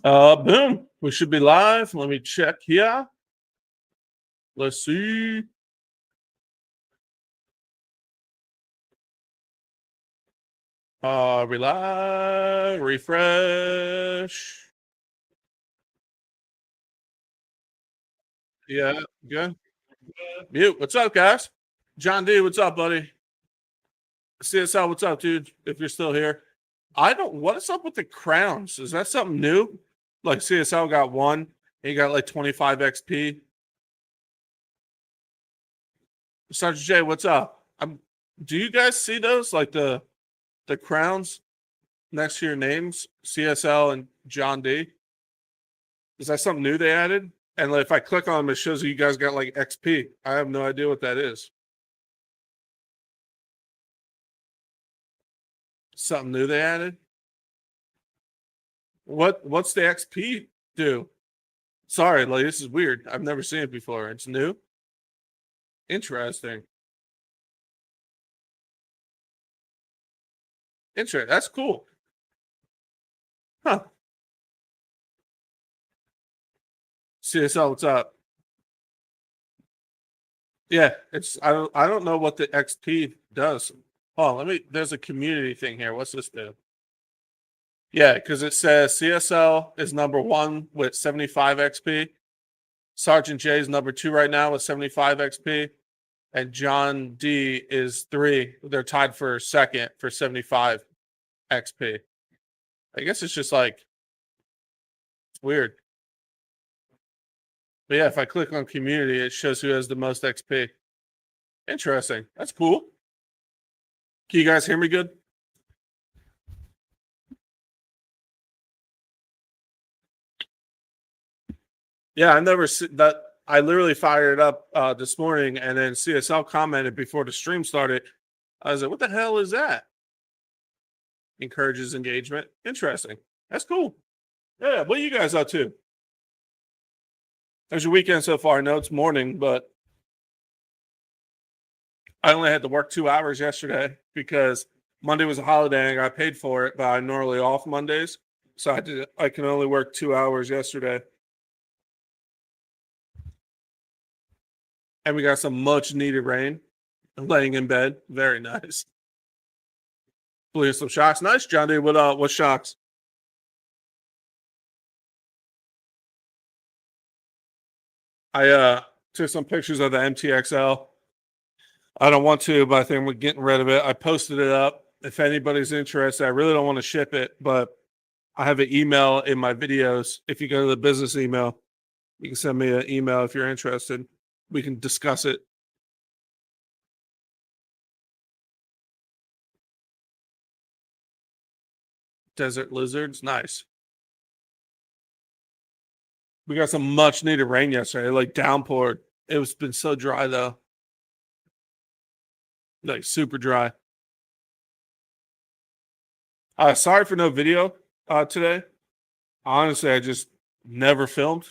Boom. We should be live. Let me check here. Let's see. We live. Refresh. Yeah, good. Mute. What's up, guys? John D, what's up, buddy? CSL, what's up, dude? If you're still here. I don't what is up with the crowns? Is that something new? Like CSL got one, and you got like 25 XP. Sergeant J, what's up? Do you guys see those? Like the crowns next to your names, CSL and John D. Is that something new they added? And if I click on them, it shows you guys got like XP. I have no idea what that is. Something new they added. What's the XP do? Sorry, like this is weird. I've never seen it before. It's new. Interesting. Interesting. That's cool. Huh. CSL, what's up? Yeah, it's I don't know what the XP does. Oh, there's a community thing here. What's this do? Yeah, because it says CSL is number one with 75 XP. Sergeant J is number two right now with 75 XP. And John D is three. They're tied for second for 75 XP. I guess it's just like it's weird. But yeah, if I click on community, it shows who has the most XP. Interesting. That's cool. Can you guys hear me good? Yeah, I never see that. I literally fired it up this morning, and then CSL commented before the stream started. I was like, "What the hell is that?" Encourages engagement. Interesting. That's cool. Yeah. What are you guys up to? How's your weekend so far? I know it's morning, but I only had to work 2 hours yesterday because Monday was a holiday and I got paid for it, but I'm normally off Mondays. So I can only work 2 hours yesterday. And we got some much needed rain. I'm laying in bed. Very nice. Blew some shocks. Nice, John D. What shocks? I took some pictures of the MTXL. I don't want to, but I think we're getting rid of it. I posted it up. If anybody's interested, I really don't want to ship it, but I have an email in my videos. If you go to the business email, you can send me an email if you're interested. We can discuss it. Desert lizards, nice. We got some much needed rain yesterday, like downpoured. It was been so dry though, like super dry. Sorry for no video today. Honestly, I just never filmed,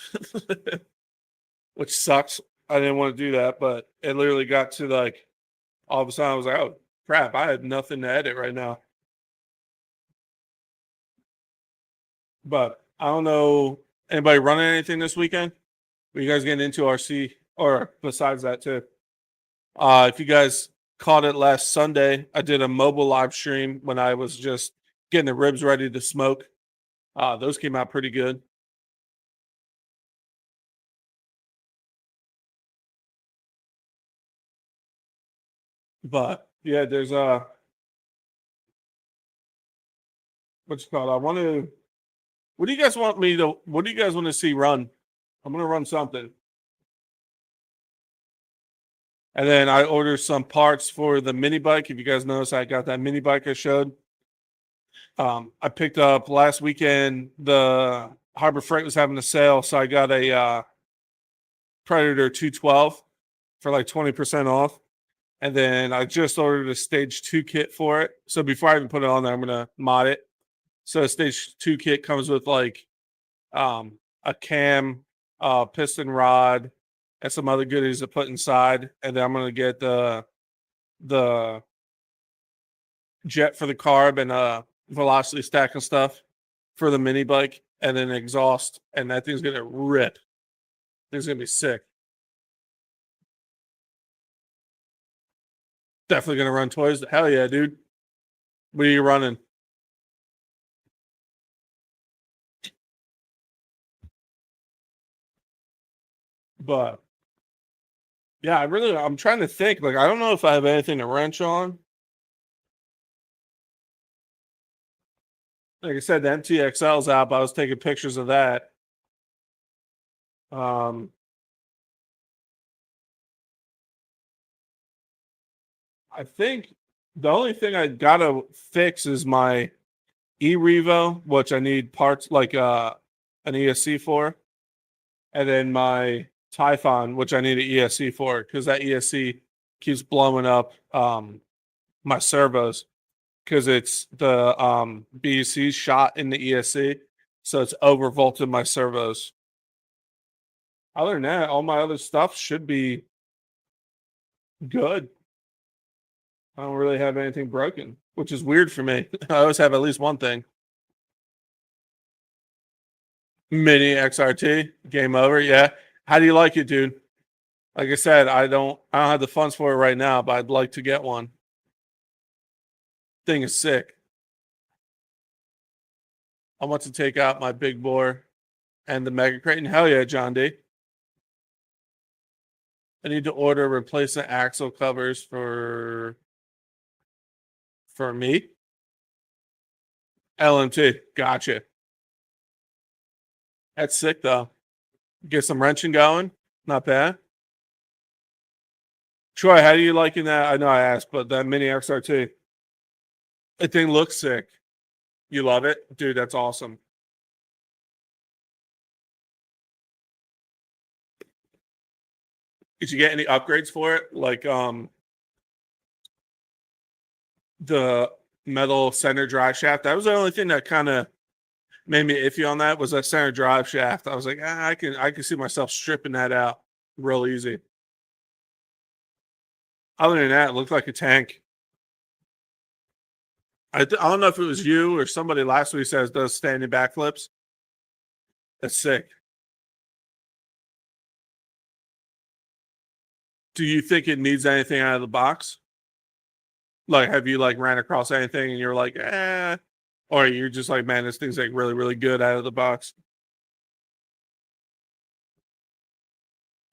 which sucks. I didn't want to do that, but it literally got to like all of a sudden I was like, oh crap, I had nothing to edit right now. But I don't know anybody running anything this weekend. Are you guys getting into RC or besides that too? If you guys caught it last Sunday, I did a mobile live stream when I was just getting the ribs ready to smoke. Those came out pretty good. But yeah, there's what's it called? I want to. What do you guys want me to? What do you guys want to see run? I'm gonna run something, and then I ordered some parts for the mini bike. If you guys notice, I got that mini bike I showed. I picked up last weekend. The Harbor Freight was having a sale, so I got a Predator 212 for like 20% off. And then I just ordered a stage 2 kit for it. So before I even put it on there, I'm gonna mod it. So a stage 2 kit comes with like a cam, piston rod, and some other goodies to put inside. And then I'm gonna get the jet for the carb and velocity stack and stuff for the mini bike and then exhaust, and that thing's gonna rip. It's gonna be sick. Definitely gonna run toys. Hell yeah, dude. What are you running? But yeah, I'm trying to think. Like, I don't know if I have anything to wrench on. Like I said, the MTXL's out, but I was taking pictures of that. Um, I think the only thing I gotta fix is my E-Revo, which I need parts like an ESC for, and then my Typhon, which I need an ESC for, because that ESC keeps blowing up my servos because it's the BEC shot in the ESC, so it's overvolted my servos. Other than that, all my other stuff should be good. I don't really have anything broken, which is weird for me. I always have at least one thing. Mini XRT, game over. Yeah. How do you like it, dude? Like I said, I don't have the funds for it right now, but I'd like to get one. Thing is sick. I want to take out my big bore and the Mega Crate. And hell yeah, John D. I need to order replacement axle covers for me. LMT. Gotcha. That's sick though. Get some wrenching going. Not bad. Troy, how do you liking that? I know I asked, but that mini XRT. That thing looks sick. You love it? Dude, that's awesome. Did you get any upgrades for it? Like the metal center drive shaft. That was the only thing that kind of made me iffy on that was that center drive shaft. I was like, I can see myself stripping that out real easy. Other than that, it looked like a tank. I don't know if it was you or somebody last week says does standing backflips. That's sick. Do you think it needs anything out of the box? Like, have you like ran across anything and you're like, or you're just like, man, this thing's like really, really good out of the box?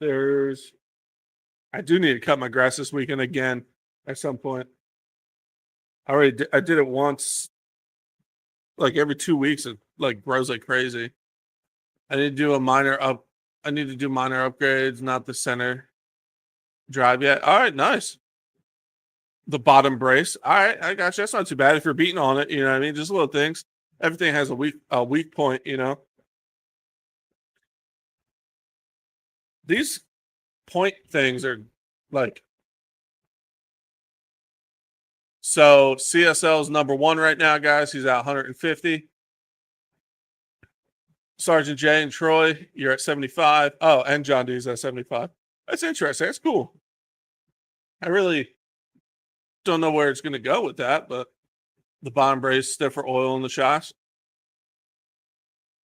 I do need to cut my grass this weekend again at some point. I did it once, like every 2 weeks. It like grows like crazy. I need to do I need to do minor upgrades, not the center drive yet. All right, nice. The bottom brace. All right, I got you. That's not too bad if you're beating on it. You know what I mean? Just little things. Everything has a weak point. You know. These point things are like. So CSL is number 1 right now, guys. He's at 150. Sergeant J and Troy, you're at 75. Oh, and John D's at 75. That's interesting. That's cool. I really don't know where it's going to go with that, but the bottom brace, stiffer oil in the shocks.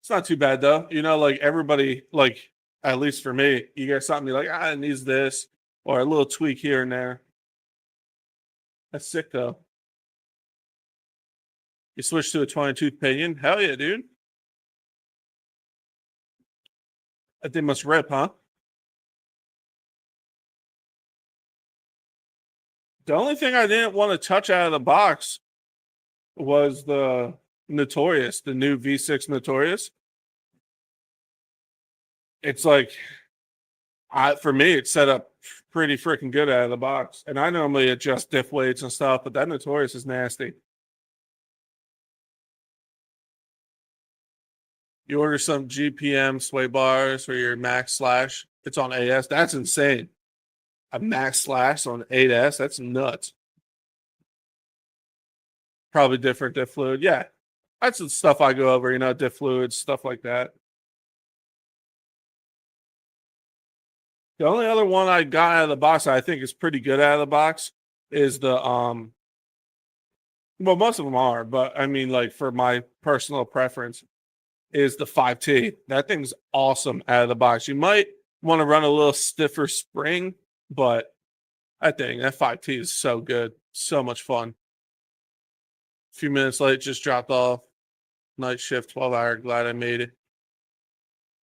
It's not too bad though. You know, like everybody, like at least for me, you get something you're like, it needs this, or a little tweak here and there. That's sick though. You switch to a 22 pinion. Hell yeah, dude. That thing must rip, huh? The only thing I didn't want to touch out of the box was the Notorious, the new V6 Notorious. It's like, for me, it's set up pretty freaking good out of the box. And I normally adjust diff weights and stuff, but that Notorious is nasty. You order some GPM sway bars for your max slash. It's on AS. That's insane. A max slash on 8S. That's nuts. Probably different diff fluid. Yeah. That's the stuff I go over, you know, diff fluids, stuff like that. The only other one I got out of the box I think is pretty good out of the box is the well, most of them are, but I mean, like for my personal preference, is the 5T. That thing's awesome out of the box. You might want to run a little stiffer spring, but that 5T is so good. So much fun. A few minutes late, just dropped off. Night shift, 12-hour. Glad I made it.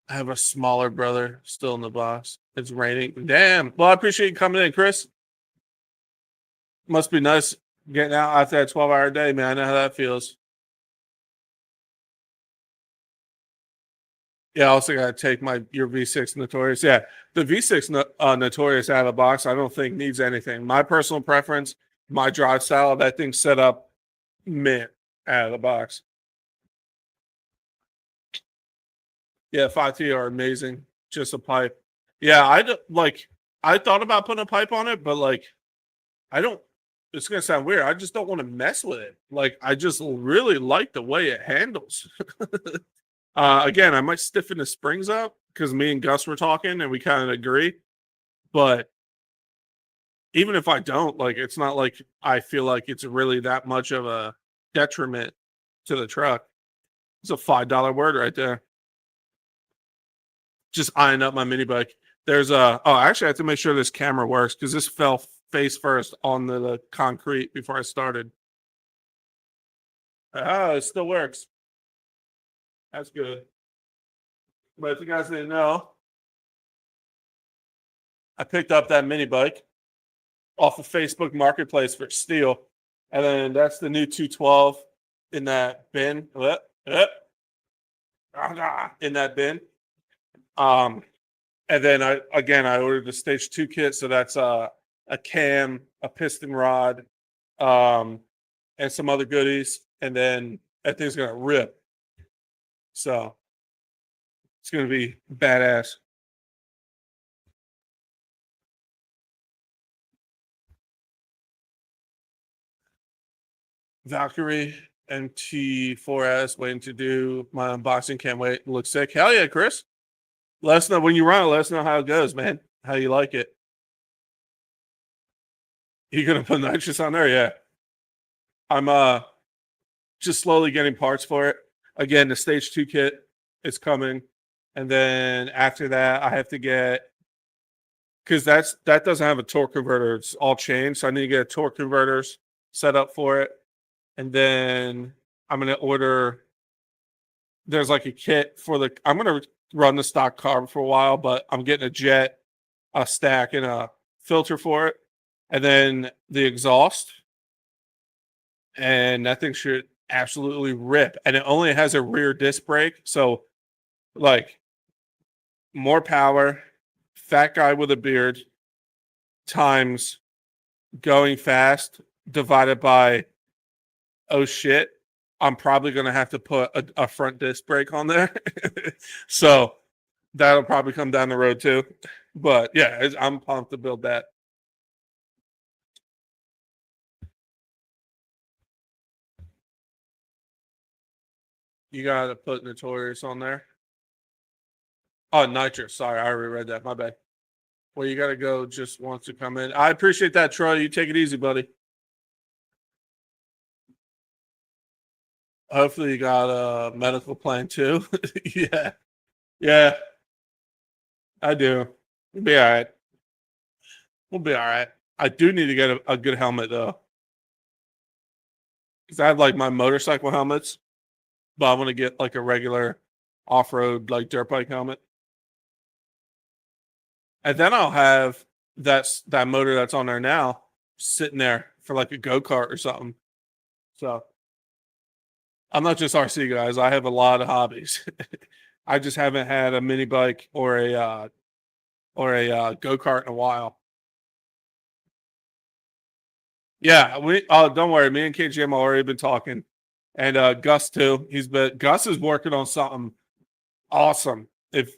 I have a smaller brother still in the box. It's raining. Damn. Well, I appreciate you coming in, Chris. Must be nice getting out after that 12-hour day, man. I know how that feels. Yeah, I also got to take your V6 Notorious. Yeah, the V6 Notorious out of the box, I don't think needs anything. My personal preference, my drive style, that thing's set up mint out of the box. Yeah, 5T are amazing. Just a pipe. Yeah, I thought about putting a pipe on it, but like, I don't. It's gonna sound weird. I just don't want to mess with it. Like, I just really like the way it handles. Again, I might stiffen the springs up because me and Gus were talking and we kind of agree. But even if I don't, like, it's not like I feel like it's really that much of a detriment to the truck. It's a $5 word right there. Just eyeing up my mini bike. There's actually I have to make sure this camera works because this fell face first on the concrete before I started. Oh, it still works. That's good. But if you guys didn't know, I picked up that mini bike off of Facebook Marketplace for steel. And then that's the new 212 in that bin. In that bin. And then I ordered the stage 2 kit. So that's a cam, a piston rod, and some other goodies. And then that thing's gonna rip. So it's gonna be badass. Valkyrie MT4S waiting to do my unboxing. Can't wait. Looks sick. Hell yeah, Chris. Let us know when you run it. Let us know how it goes, man. How you like it. You gonna put nitrous on there? Yeah. I'm just slowly getting parts for it. Again, the stage 2 kit is coming. And then after that, I have to get, because that doesn't have a torque converter. It's all chain. So I need to get torque converters set up for it. And then I'm going to order, there's like a kit for I'm going to run the stock carb for a while, but I'm getting a jet, a stack, and a filter for it. And then the exhaust. And that thing should absolutely rip. And it only has a rear disc brake. So, like, more power, fat guy with a beard, times going fast, divided by, oh shit, I'm probably going to have to put a front disc brake on there. So that'll probably come down the road too. But yeah, I'm pumped to build that. You got to put Notorious on there. Oh, nitrous. Sorry, I already read that. My bad. Well, you got to go just wants to come in. I appreciate that, Troy. You take it easy, buddy. Hopefully you got a medical plan too. Yeah. Yeah. I do. We'll be all right. We'll be all right. I do need to get a good helmet though. Because I have like my motorcycle helmets, but I want to get like a regular off-road like dirt bike helmet. And then I'll have that motor that's on there now sitting there for like a go-kart or something. So I'm not just RC guys. I have a lot of hobbies. I just haven't had a mini bike or a go-kart in a while. Yeah, don't worry. Me and KGM already been talking, and Gus too. Gus is working on something awesome. If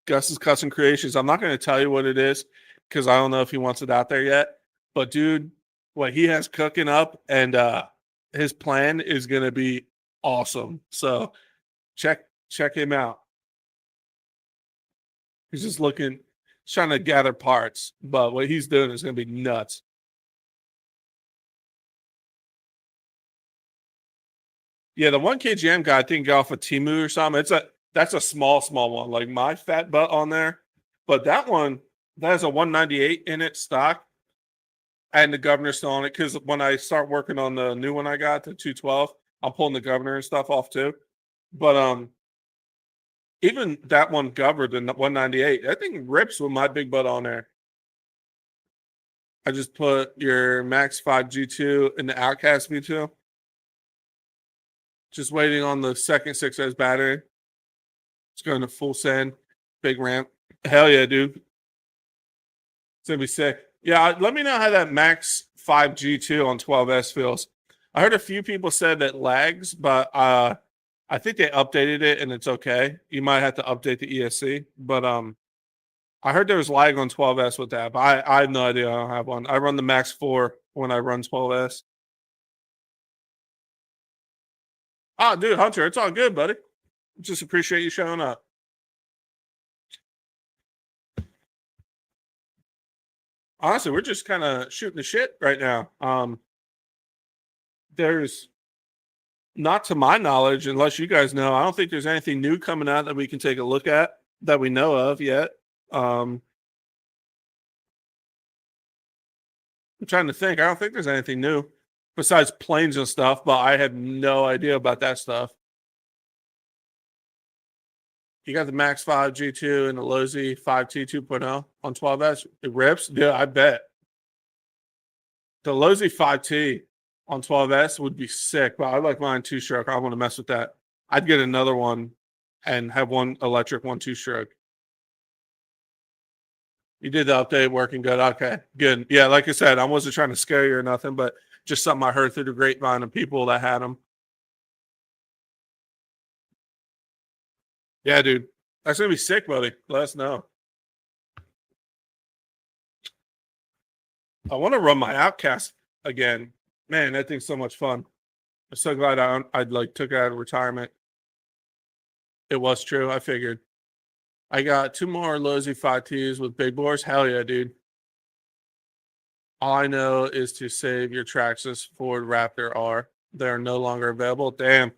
Gus is Custom Creations, I'm not going to tell you what it is because I don't know if he wants it out there yet. But dude, what he has cooking up and his plan is going to be awesome. So check him out. He's just trying to gather parts, but what he's doing is going to be nuts. Yeah, the one KGM guy I think got off of Temu or something. That's a small one, like my fat butt on there. But that one, that has a 198 in it stock, and the governor's still on it. Because when I start working on the new one I got, the 212, I'm pulling the governor and stuff off too. But even that one governed in 198, that thing rips with my big butt on there. I just put your Max 5 G2 in the Outcast V2. Just waiting on the second 6S battery. It's going to full send, big ramp. Hell yeah, dude. It's going to be sick. Yeah, let me know how that Max 5 G2 on 12S feels. I heard a few people said that lags, but I think they updated it and it's okay. You might have to update the ESC, but I heard there was lag on 12S with that, but I have no idea. I don't have one. I run the Max 4 when I run 12S. Oh, dude, Hunter, it's all good, buddy. Just appreciate you showing up. Honestly, we're just kind of shooting the shit right now. There's not to my knowledge, unless you guys know, I don't think there's anything new coming out that we can take a look at that we know of yet. I'm trying to think. I don't think there's anything new besides planes and stuff, but I have no idea about that stuff. You got the Max 5 G2 and the Lozi 5T 2.0 on 12S. It rips? Yeah, I bet. The Lozi 5T on 12S would be sick, but I like mine 2-stroke. I want to mess with that. I'd get another one and have one electric, one 2-stroke. You did the update, working good. Okay, good. Yeah, like I said, I wasn't trying to scare you or nothing, but just something I heard through the grapevine of people that had them. Yeah, dude. That's going to be sick, buddy. Let us know. I want to run my Outcast again. Man, that thing's so much fun. I'm so glad I like took it out of retirement. It was true. I figured. I got 2 more Lozi 5Ts with big bores. Hell yeah, dude. All I know is to save your Traxxas Ford Raptor R. They're no longer available. Damn.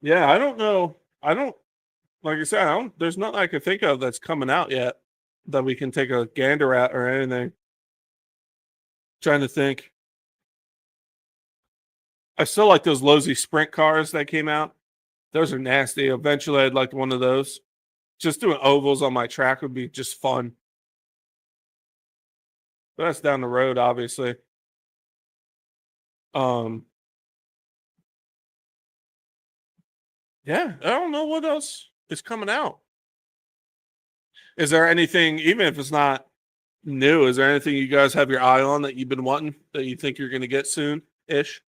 Yeah, I don't know. I don't, like I said, there's nothing I can think of that's coming out yet that we can take a gander at or anything. Trying to think. I still like those Lozi sprint cars that came out. Those are nasty. Eventually, I'd like one of those. Just doing ovals on my track would be just fun. But that's down the road, obviously. Um, yeah, I don't know what else is coming out. Is there anything, even if it's not new, is there anything you guys have your eye on that you've been wanting that you think you're going to get soon ish?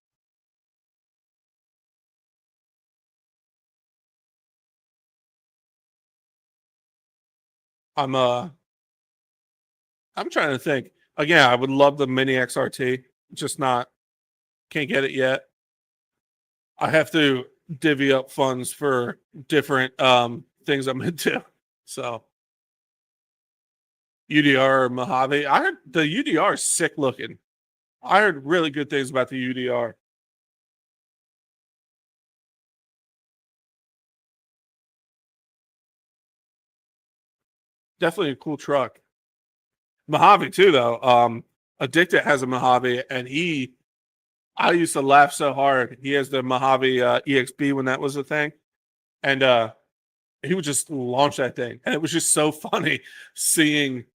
I'm I'm trying to think. Again, I would love the mini XRT, just not can't get it yet. I have to divvy up funds for different things I'm into. So UDR or Mojave. I heard the UDR is sick looking. I heard really good things about the UDR. Definitely a cool truck. Mojave too, though. Addicted has a Mojave, and I used to laugh so hard. He has the Mojave EXB when that was a thing, and he would just launch that thing, and it was just so funny seeing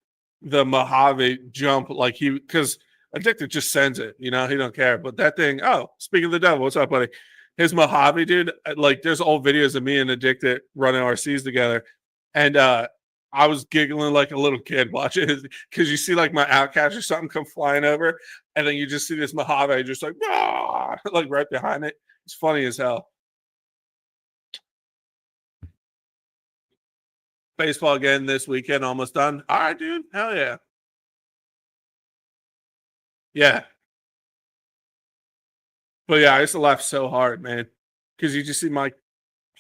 the Mojave jump like because Addicted just sends it, he don't care. But that thing, oh, speaking of the devil, what's up, buddy? His Mojave, dude, like there's old videos of me and Addicted running RCs together, and I was giggling like a little kid watching it because you see like my Outcast or something come flying over, and then you just see this Mojave just like, ah, like right behind it. It's funny as hell. Baseball again this weekend, almost done. All right, dude. Hell yeah. Yeah. But yeah, I used to laugh so hard, man. Because you just see my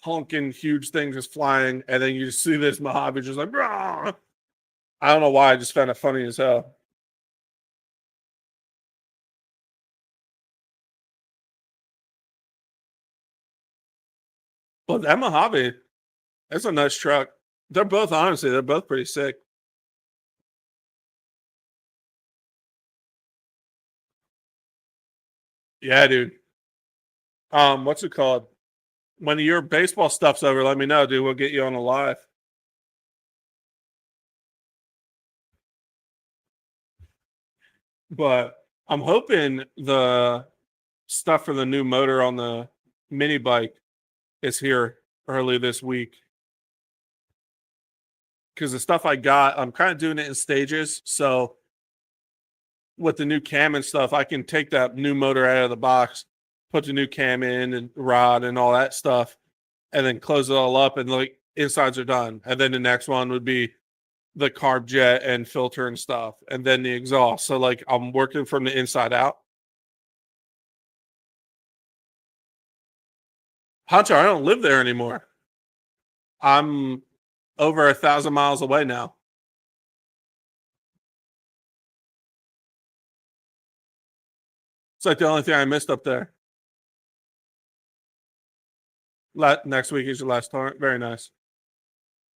honking huge thing just flying, and then you just see this Mojave just like, "Rah!" I don't know why. I just found it funny as hell. Well, that Mojave, that's a nice truck. They're both pretty sick. Yeah, dude. What's it called? When your baseball stuff's over, let me know, dude. We'll get you on a live. But I'm hoping the stuff for the new motor on the mini bike is here early this week. Because the stuff I got, I'm kind of doing it in stages. So with the new cam and stuff, I can take that new motor out of the box, put the new cam in and rod and all that stuff, and then close it all up and like insides are done. And then the next one would be the carb jet and filter and stuff, and then the exhaust. So like I'm working from the inside out. Hunter, I don't live there anymore. I'm over 1,000 miles away now. It's like the only thing I missed up there. Next week is your last time. Very nice.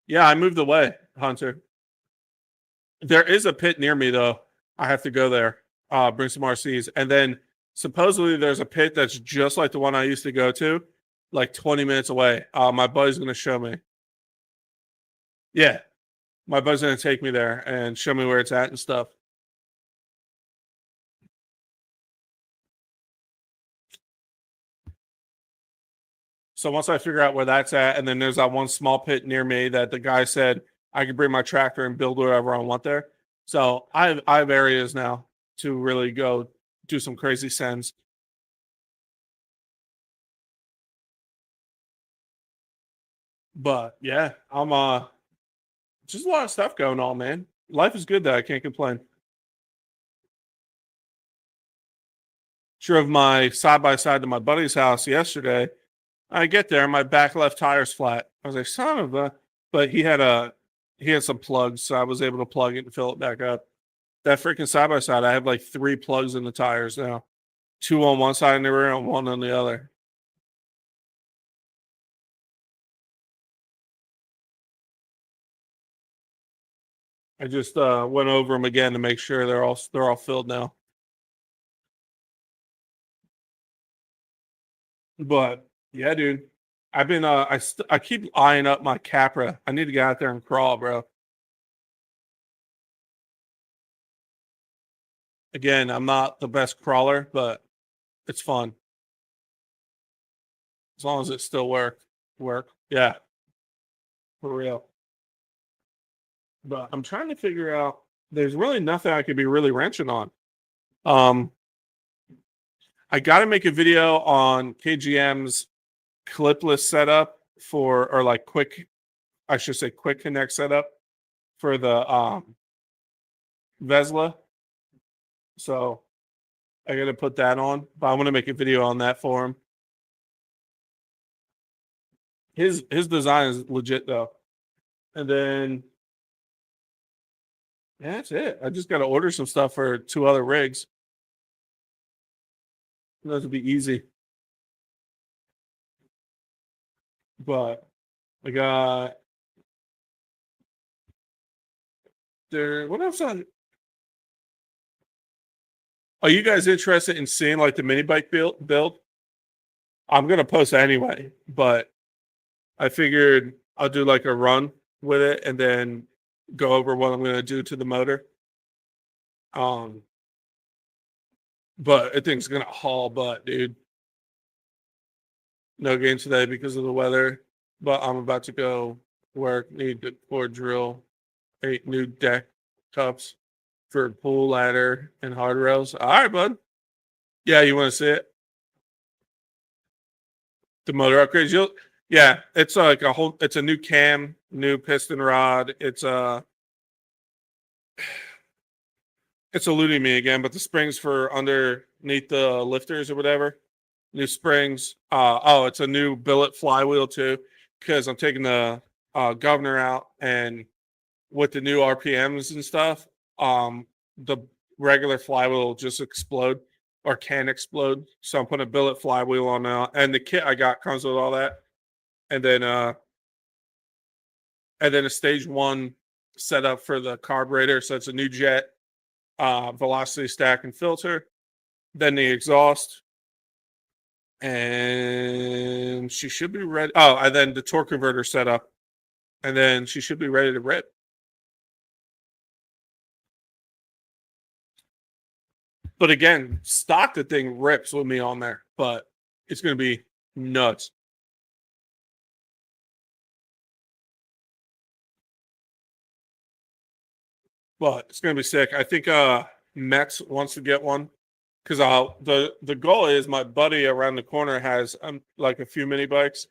Yeah, I moved away, Hunter. There is a pit near me though. I have to go there, bring some RCs. And then supposedly there's a pit that's just like the one I used to go to, like 20 minutes away. My buddy's gonna show me. Yeah. My buddy's gonna take me there and show me where it's at and stuff. So once I figure out where that's at, and then there's that one small pit near me that the guy said I could bring my tractor and build wherever I want there. So I have areas now to really go do some crazy sends. But yeah, I'm just a lot of stuff going on, man. Life is good though. I can't complain. Drove my side by side to my buddy's house yesterday. I get there, my back left tire's flat. I was like, son of a, but he had some plugs, so I was able to plug it and fill it back up. That freaking side by side, I have like 3 plugs in the tires now. 2 on one side in the rear and 1 on the other. I just went over them again to make sure they're all filled now. But yeah, dude. I've been I keep eyeing up my Capra. I need to get out there and crawl, bro. Again, I'm not the best crawler, but it's fun as long as it still work. Yeah, for real. But I'm trying to figure out. There's really nothing I could be really wrenching on. Um, I got to make a video on KGM's clipless setup for, or like quick, I should say, quick connect setup for the Vesla. So I got to put that on, but I want to make a video on that for him. His design is legit though. And then yeah, that's it. I just got to order some stuff for 2 other rigs. That'll be easy. But I got there. What else? Are you guys interested in seeing like the mini bike build? I'm gonna post anyway, but I figured I'll do like a run with it and then go over what I'm gonna do to the motor. Um, but I think it's gonna haul butt, dude. No game today because of the weather, but I'm about to go work. Need to or drill 8 new deck cups for pool ladder and hard rails. All right, bud. Yeah, you want to see it? The motor upgrades. Yeah, it's like a whole. It's a new cam, new piston rod. It's eluding me again, but the springs for underneath the lifters or whatever, new springs. It's a new billet flywheel too, because I'm taking the governor out, and with the new RPMs and stuff, the regular flywheel will just explode or can explode. So I'm putting a billet flywheel on now, and the kit I got comes with all that. and then a stage 1 setup for the carburetor. So it's a new jet, velocity stack and filter, then the exhaust, and she should be ready. Oh, and then the torque converter setup, and then she should be ready to rip. But again, stock the thing rips with me on there, but it's going to be nuts. But it's going to be sick. I think Mex wants to get one because the goal is my buddy around the corner has like a few mini bikes,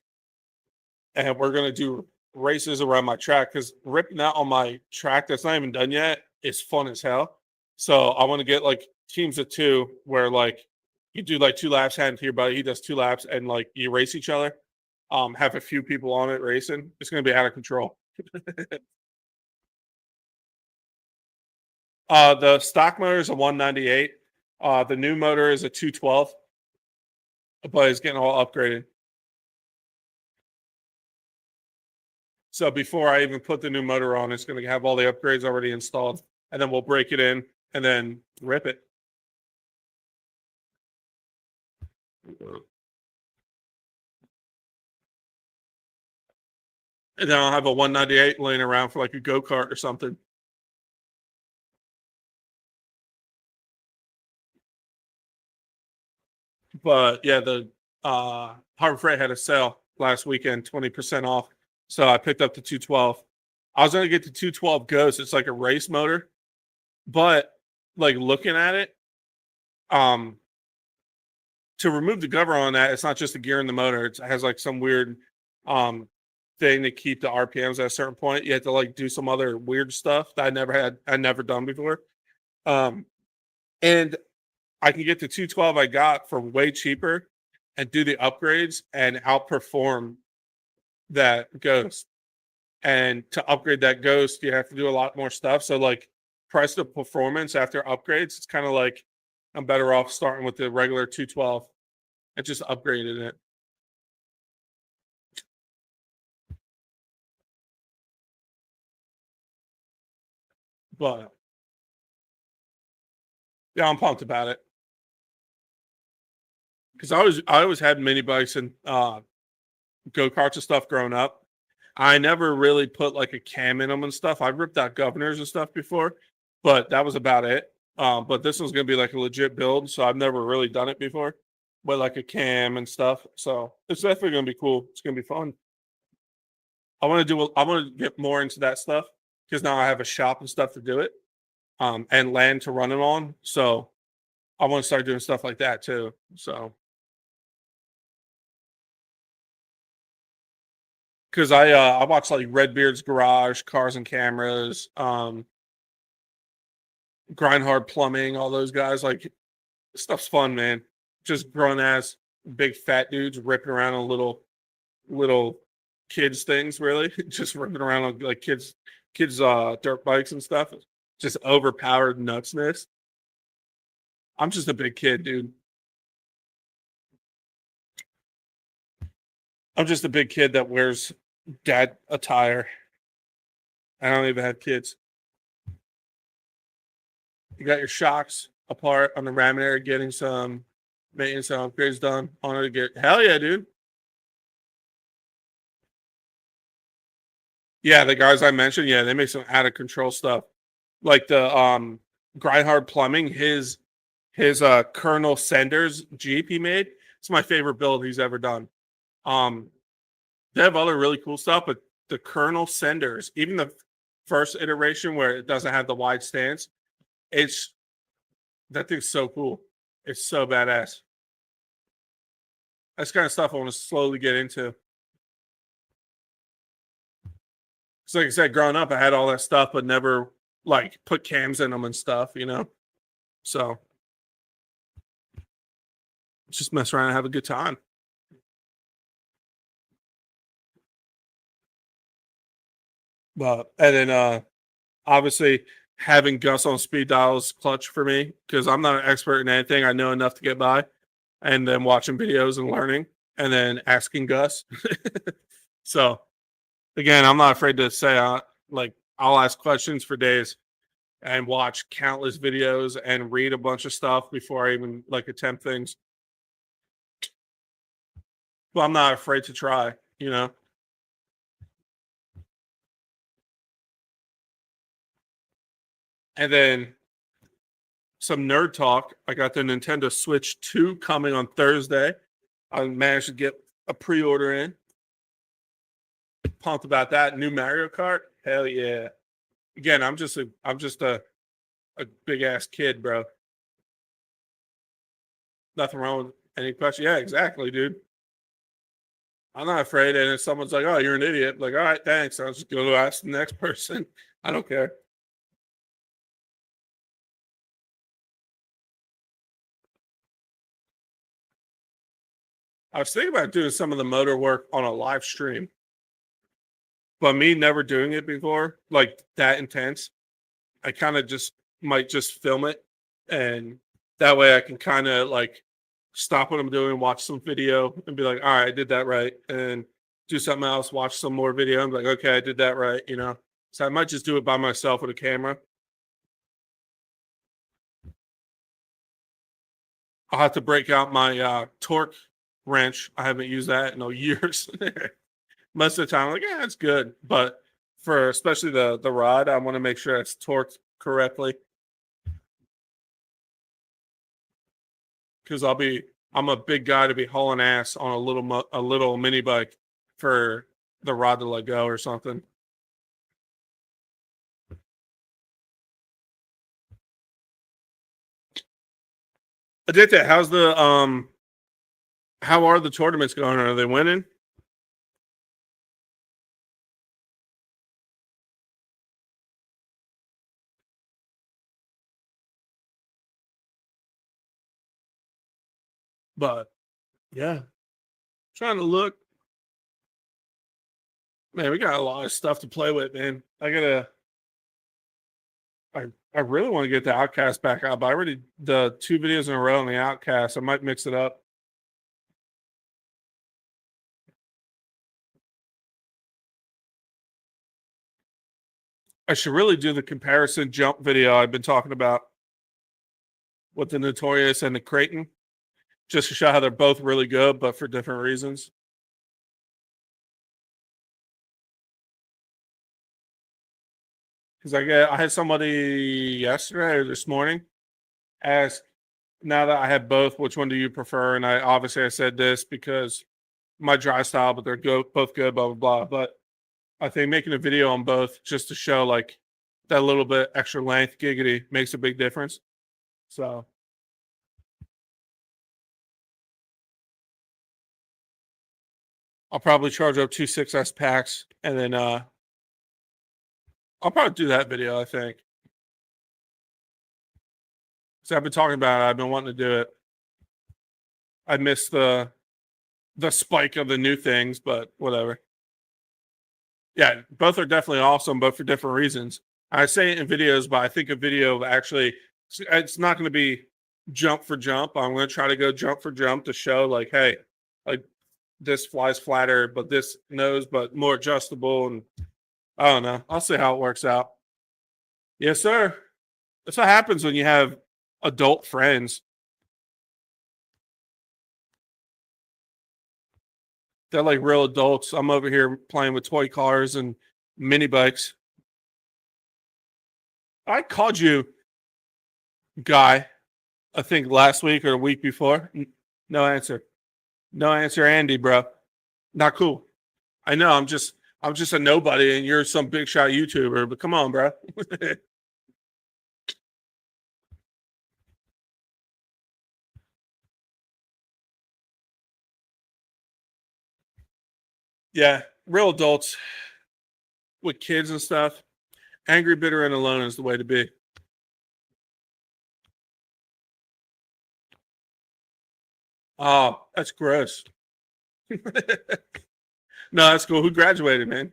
and we're going to do races around my track because ripping out on my track that's not even done yet is fun as hell. So I want to get like teams of 2 where like you do like 2 laps, hand to your buddy, he does 2 laps, and like you race each other. Have a few people on it racing. It's going to be out of control. The stock motor is a 198. The new motor is a 212, but it's getting all upgraded. So before I even put the new motor on, it's going to have all the upgrades already installed, and then we'll break it in and then rip it. And then I'll have a 198 laying around for like a go-kart or something. But yeah, the Harbor Freight had a sale last weekend, 20% off. So I picked up the 212. I was gonna get the 212 Ghost. It's like a race motor, but like looking at it, to remove the cover on that, it's not just the gear and the motor. It has like some weird thing to keep the RPMs at a certain point. You have to like do some other weird stuff that I never done before. And I can get the 212 I got for way cheaper and do the upgrades and outperform that Ghost. And to upgrade that Ghost, you have to do a lot more stuff. So like price to performance after upgrades, it's kind of like I'm better off starting with the regular 212 and just upgrading it. But yeah, I'm pumped about it. Because I always had mini bikes and go-karts and stuff growing up. I never really put like a cam in them and stuff. I ripped out governors and stuff before, but that was about it. But this one's gonna be like a legit build, so I've never really done it before with like a cam and stuff. So it's definitely gonna be cool. It's gonna be fun. I want to get more into that stuff because now I have a shop and stuff to do it, and land to run it on. So I want to start doing stuff like that too. So because I watch like Redbeard's Garage, Cars and Cameras, Grindhard Plumbing, all those guys. Like stuff's fun, man. Just grown ass big fat dudes ripping around on little kids things, really. Just ripping around on like kids dirt bikes and stuff. Just overpowered nutsness. I'm just a big kid, dude. I'm just a big kid that wears dad attire. I don't even have kids. You got your shocks apart on the ram area, getting some maintenance and upgrades done on it to get hell yeah, dude. Yeah, the guys I mentioned, yeah, they make some out of control stuff. Like the Grindhard Plumbing, his Colonel Sanders Jeep he made. It's my favorite build he's ever done. Um they have other really cool stuff, but the Colonel Sanders, even the first iteration where it doesn't have the wide stance, it's that thing's so cool. It's so badass. That's kind of stuff I want to slowly get into. So like I said, growing up, I had all that stuff, but never like put cams in them and stuff, you know? So just mess around and have a good time. But and then obviously having Gus on speed dial is clutch for me because I'm not an expert in anything. I know enough to get by, and then watching videos and learning, and then asking Gus. So again, I'm not afraid to say like I'll ask questions for days and watch countless videos and read a bunch of stuff before I even like attempt things. But I'm not afraid to try, you know. And then some nerd talk. I got the Nintendo Switch 2 coming on Thursday. I managed to get a pre-order in. Pumped about that. New Mario Kart. Hell yeah. Again, I'm just a big ass kid, bro. Nothing wrong with any question. Yeah, exactly, dude. I'm not afraid. And if someone's like, "Oh, you're an idiot," I'm like, all right, thanks. I'll just go to ask the next person. I don't care. I was thinking about doing some of the motor work on a live stream, but me never doing it before, like that intense, I kind of just might just film it, and that way I can kind of like stop what I'm doing, watch some video, and be like, all right, I did that right, and do something else, watch some more video, and be like, okay, I did that right, you know. So I might just do it by myself with a camera. I'll have to break out my torque wrench. I haven't used that in years. Most of the time, I'm like, yeah, it's good, but for especially the rod, I want to make sure it's torqued correctly because I'm a big guy to be hauling ass on a little mini bike for the rod to let go or something. I did that. How are the tournaments going? Are they winning? But yeah, trying to look. Man, we got a lot of stuff to play with, man. I I really want to get the Outcast back out, but I already the 2 videos in a row on the Outcast. I might mix it up. I should really do the comparison jump video I've been talking about with the Notorious and the Creighton, just to show how they're both really good, but for different reasons. Because I had somebody yesterday or this morning ask, now that I have both, which one do you prefer? And I said this because my dry style, but they're both good, blah blah blah. But I think making a video on both just to show like that little bit extra length giggity makes a big difference. So I'll probably charge up 2 6S packs and then I'll probably do that video, I think. So I've been talking about it. I've been wanting to do it. I missed the spike of the new things, but whatever. Yeah, both are definitely awesome, but for different reasons. I say it in videos, but I think a video actually it's not going to be jump for jump. I'm going to try to go jump for jump to show like, hey, like this flies flatter, but this nose, but more adjustable. And I don't know. I'll see how it works out. Yes, sir. That's what happens when you have adult friends. They're like real adults. I'm over here playing with toy cars and mini bikes. I called you, guy, I think last week or a week before. No answer. No answer, Andy, bro. Not cool. I know. I'm just a nobody, and you're some big shot YouTuber. But come on, bro. Yeah, real adults with kids and stuff. Angry, bitter, and alone is the way to be. Oh, that's gross. No, that's cool. Who graduated, man?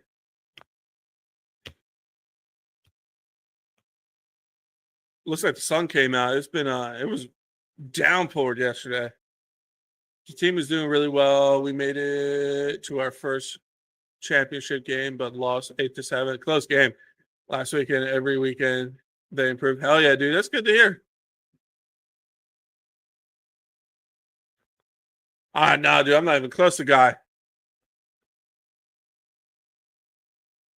Looks like the sun came out. It was downpoured yesterday. The team is doing really well. We made it to our first championship game, but lost 8-7. Close game last weekend. Every weekend they improved. Hell yeah, dude. That's good to hear. No, dude. I'm not even close to guy.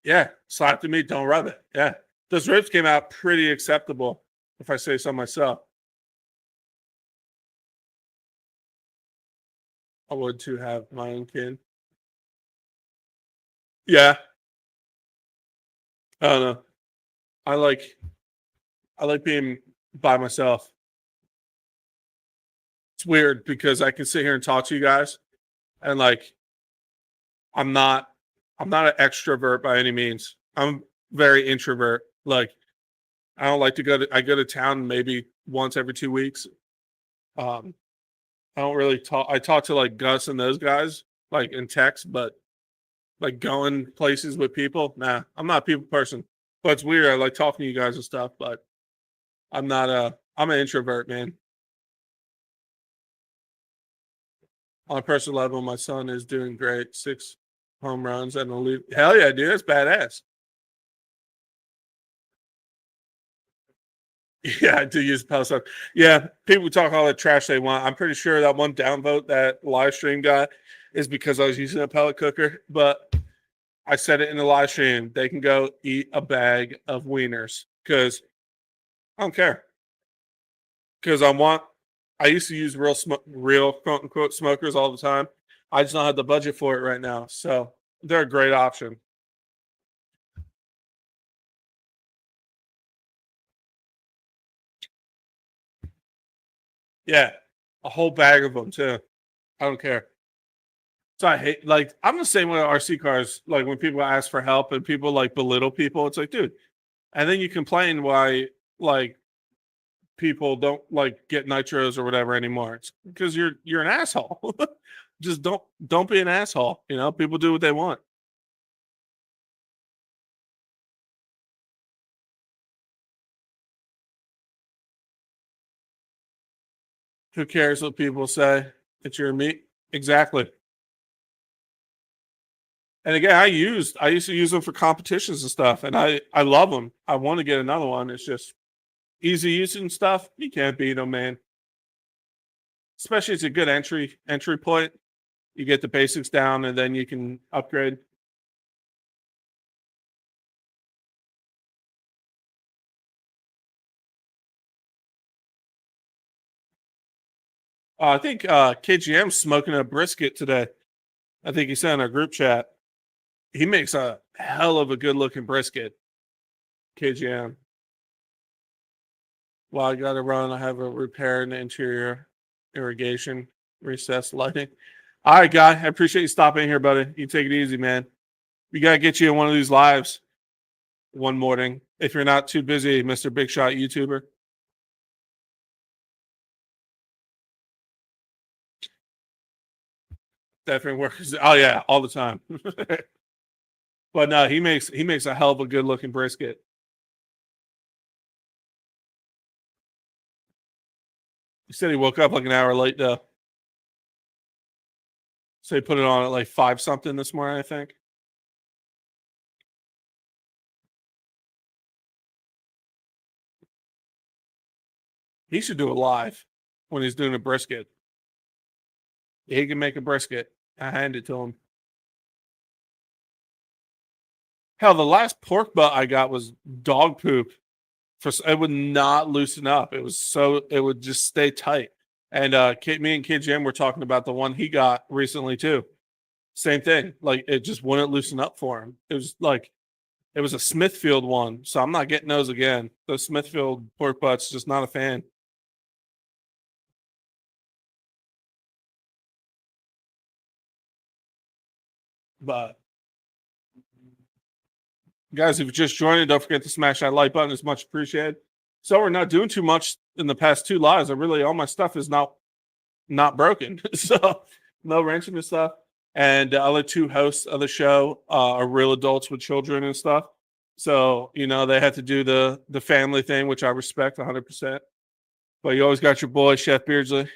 Yeah, slap the meat, don't rub it. Yeah, those ribs came out pretty acceptable, if I say so myself. I would to have my own kid. Yeah, I don't know. I like I like being by myself. It's weird because I can sit here and talk to you guys, and like I'm not I'm not an extrovert by any means. I'm very introvert. Like I don't like to I go to town maybe once every 2 weeks. Um, I don't really talk. I talk to like Gus and those guys like in text, but like going places with people, nah, I'm not a people person. But it's weird. I like talking to you guys and stuff, but I'm an introvert, man. On a personal level, my son is doing great. 6 home runs and a lead. Hell yeah, dude. That's badass. Yeah, I do use post up. Yeah, people talk all the trash they want. I'm pretty sure that one downvote that live stream got is because I was using a pellet cooker. But I said it in the live stream. They can go eat a bag of wieners because I don't care. Because I used to use real quote unquote smokers all the time. I just don't have the budget for it right now. So they're a great option. Yeah, a whole bag of them too. I don't care. So I hate like I'm the same way with RC cars. Like when people ask for help and people like belittle people, it's like, dude. And then you complain why like people don't like get nitros or whatever anymore. It's because you're an asshole. Just don't be an asshole. You know, people do what they want. Who cares what people say? It's your meat. Exactly. And again, I used to use them for competitions and stuff, and I love them. I want to get another one. It's just easy using stuff. You can't beat them, man. Especially it's a good entry point. You get the basics down, and then you can upgrade. I think KGM's smoking a brisket today. I think he said in our group chat. He makes a hell of a good looking brisket. KGM. Well, I got to run. I have a repair in the interior irrigation recessed lighting. All right, guy. I appreciate you stopping in here, buddy. You take it easy, man. We gotta get you in one of these lives one morning if you're not too busy, Mr. Big Shot YouTuber. Definitely works. Oh yeah, all the time. But no, he makes a hell of a good looking brisket. He said he woke up like an hour late though. So he put it on at like 5 something this morning, I think. He should do it live when he's doing a brisket. He can make a brisket. I hand it to him. Hell, the last pork butt I got was dog poop. It would not loosen up. It would just stay tight. And me and Kid Jim were talking about the one he got recently too. Same thing. Like it just wouldn't loosen up for him. It was a Smithfield one, so I'm not getting those again. Those Smithfield pork butts, just not a fan. But guys, if you're just joining, don't forget to smash that like button. It's much appreciated. So we're not doing too much in the past 2 lives. I really all my stuff is not broken. So no wrenching and stuff. And the other two hosts of the show are real adults with children and stuff. So, you know, they had to do the family thing, which I respect 100%. But you always got your boy, Chef Beardsley.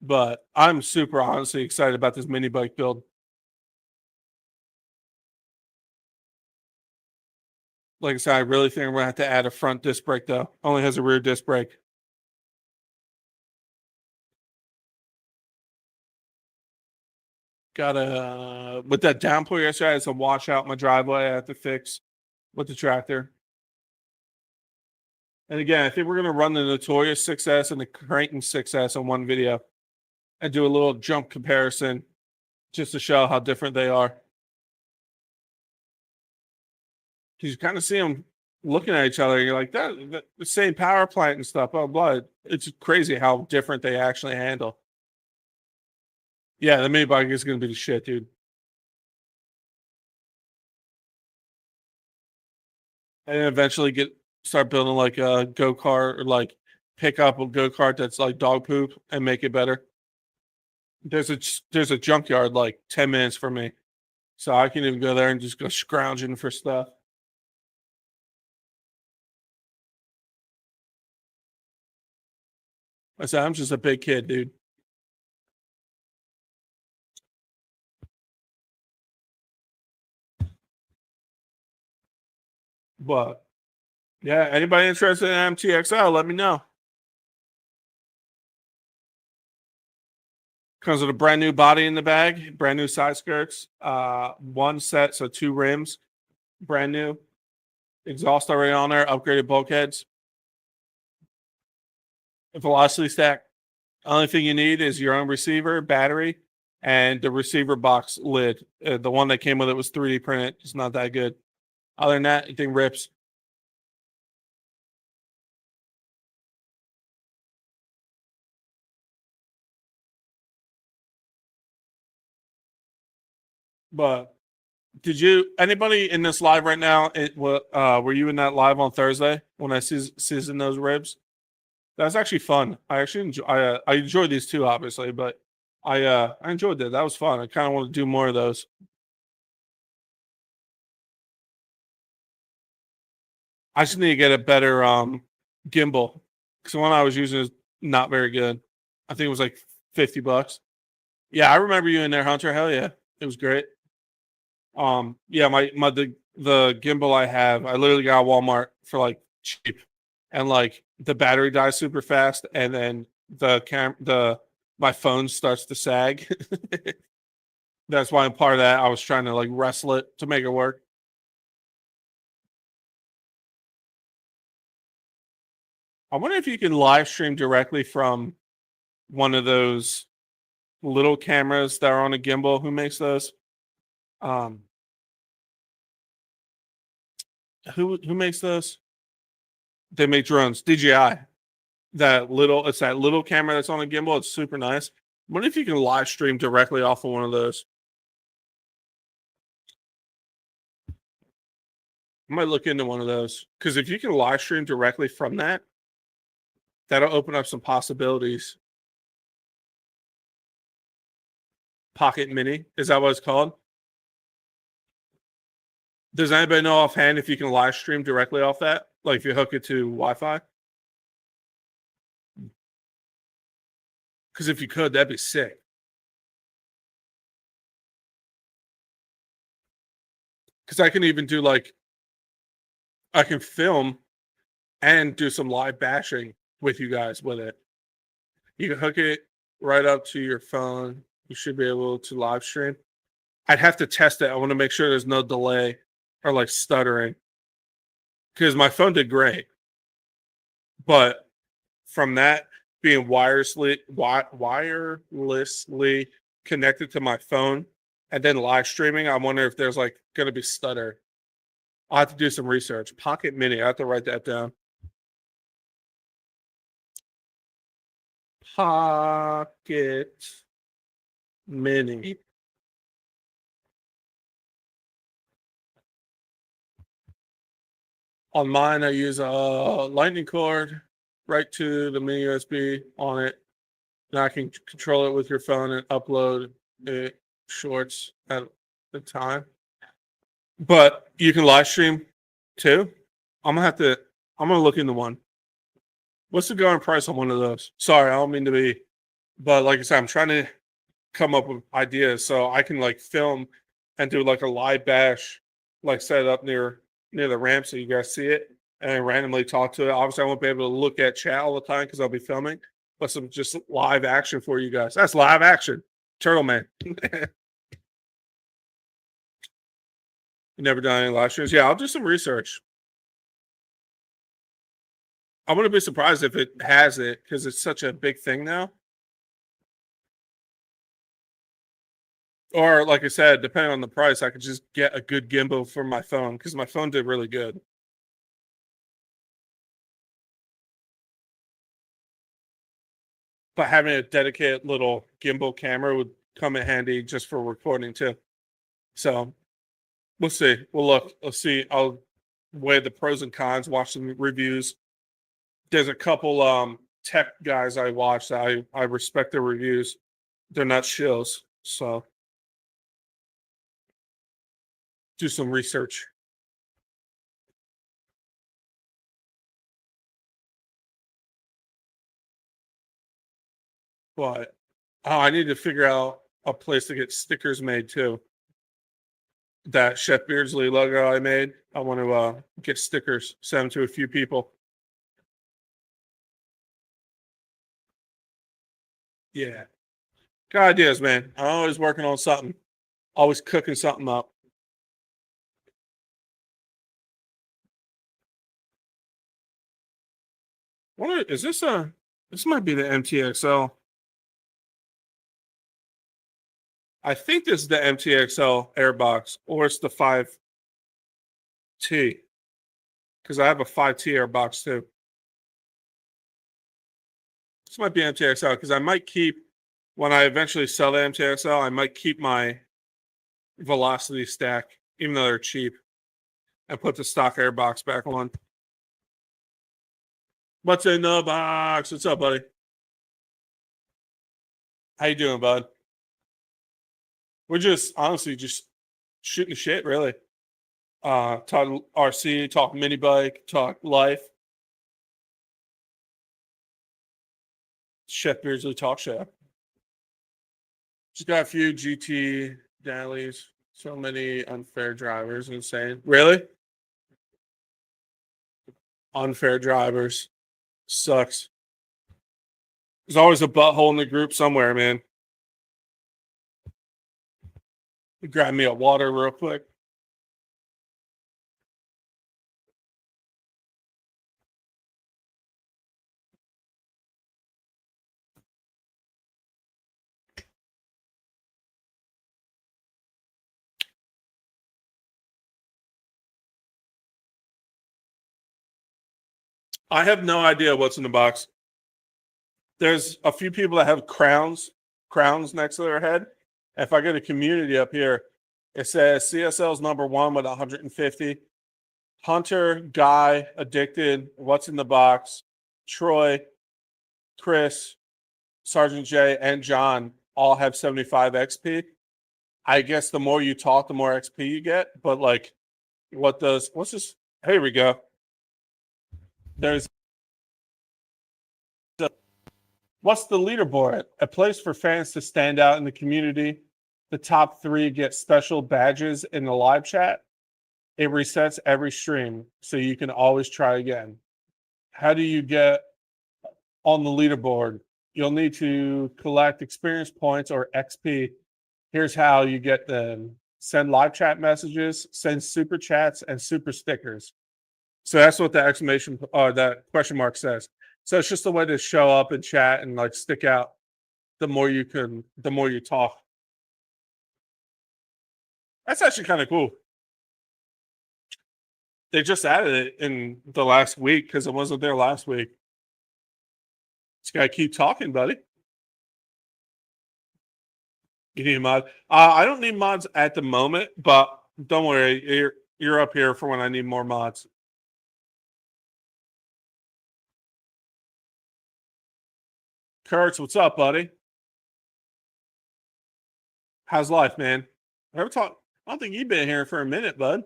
But I'm super honestly excited about this mini bike build. Like I said, I really think I'm gonna have to add a front disc brake though. Only has a rear disc brake. Gotta with that downpour yesterday, I had some wash out my driveway I have to fix with the tractor. And again, I think we're gonna run the Notorious 6S and the Creighton 6S in one video and do a little jump comparison just to show how different they are. Because you kind of see them looking at each other, and you're like, that the same power plant and stuff, blah, blah. It's crazy how different they actually handle. Yeah, the mini bike is gonna be the shit, dude. And then eventually start building like a go-kart or like pick up a go-kart that's like dog poop and make it better. There's a junkyard like 10 minutes from me. So I can even go there and just go scrounging for stuff. I said I'm just a big kid, dude. But yeah, anybody interested in MTXL, let me know. Comes with a brand new body in the bag, brand new side skirts, one set, so two rims, brand new. Exhaust already on there, upgraded bulkheads. Velocity stack. Only thing you need is your own receiver, battery, and the receiver box lid. The one that came with it was 3D printed. It's not that good. Other than that, the thing rips. But did anybody in this live right now? Were you in that live on Thursday when I seasoned those ribs? That was actually fun. I actually I enjoyed these too, obviously, but I enjoyed that. That was fun. I kind of want to do more of those. I just need to get a better gimbal because the one I was using is not very good. I think it was like $50. Yeah, I remember you in there, Hunter. Hell yeah, it was great. Yeah, the gimbal I have, I literally got Walmart for like cheap, and like the battery dies super fast, and then my phone starts to sag. That's why I'm part of that. I was trying to like wrestle it to make it work. I wonder if you can live stream directly from one of those little cameras that are on a gimbal. Who makes those? Um, who makes those? They make drones. DJI. It's that little camera that's on a gimbal. It's super nice. I wonder if you can live stream directly off of one of those. I might look into one of those because if you can live stream directly from that, that'll open up some possibilities. Pocket Mini, is that what it's called? Does anybody know offhand if you can live stream directly off that? Like if you hook it to Wi-Fi? Because if you could, that'd be sick. Because I can even do I can film and do some live bashing with you guys with it. You can hook it right up to your phone. You should be able to live stream. I'd have to test it. I want to make sure there's no delay or like stuttering. Because my phone did great. But from that being wirelessly connected to my phone and then live streaming, I wonder if there's like going to be stutter. I'll have to do some research. Pocket Mini. I have to write that down. Pocket Mini. On mine, I use a lightning cord right to the mini USB on it. Now I can control it with your phone and upload it shorts at the time. But you can live stream too. I'm gonna look into one. What's the going price on one of those? Sorry, I don't mean to be But like I said, I'm trying to come up with ideas so I can like film and do like a live bash, like set it up near the ramp so you guys see it and then randomly talk to it. Obviously, I won't be able to look at chat all the time because I'll be filming, but some just live action for you guys. That's live action. Turtle Man. Never done any live streams. Yeah, I'll do some research. I wouldn't be surprised if it has it because it's such a big thing now. Or like I said, depending on the price, I could just get a good gimbal for my phone because my phone did really good. But having a dedicated little gimbal camera would come in handy just for recording too. So we'll see. We'll look. Let's see. I'll weigh the pros and cons, watch some reviews. There's a couple tech guys I watch that I respect their reviews. They're not shills. So do some research. But I need to figure out a place to get stickers made too. That Chef Beardsley logo I made. I want to get stickers, send them to a few people. Yeah. Got ideas, man. I'm always working on something. Always cooking something up. What is this this might be the MTXL. I think this is the MTXL airbox or it's the 5T because I have a 5T airbox too. This might be MTXL because I might keep when I eventually sell the MTXL, I might keep my velocity stack, even though they're cheap, and put the stock airbox back on. What's in the box? What's up, buddy? How you doing, bud? We're just honestly just shooting the shit, really. Talk RC, talk mini bike, talk life. Chef Beardsley talk show. Just got a few GT dailies. So many unfair drivers. Insane. Really? Unfair drivers. Sucks. There's always a butthole in the group somewhere, man. Grab me a water real quick. I have no idea what's in the box. There's a few people that have crowns next to their head. If I get a community up here, it says CSL's number one with 150. Hunter, Guy, Addicted, What's in the Box, Troy, Chris, Sergeant J, and John all have 75 XP. I guess the more you talk, the more XP you get. But like, what's this? Here we go. There's what's the leaderboard? A place for fans to stand out in the community. The top 3 get special badges in the live chat. It resets every stream, so you can always try again. How do you get on the leaderboard? You'll need to collect experience points or XP. Here's how you get them. Send live chat messages, send super chats, and super stickers. So that's what the exclamation or that question mark says. So it's just a way to show up and chat and like stick out. The more you talk. That's actually kind of cool. They just added it in the last week because it wasn't there last week. Just gotta keep talking, buddy. You need a mod. I don't need mods at the moment, but don't worry, you're up here for when I need more mods. Kurtz, what's up, buddy? How's life, man? Ever talk? I don't think you've been here for a minute, bud.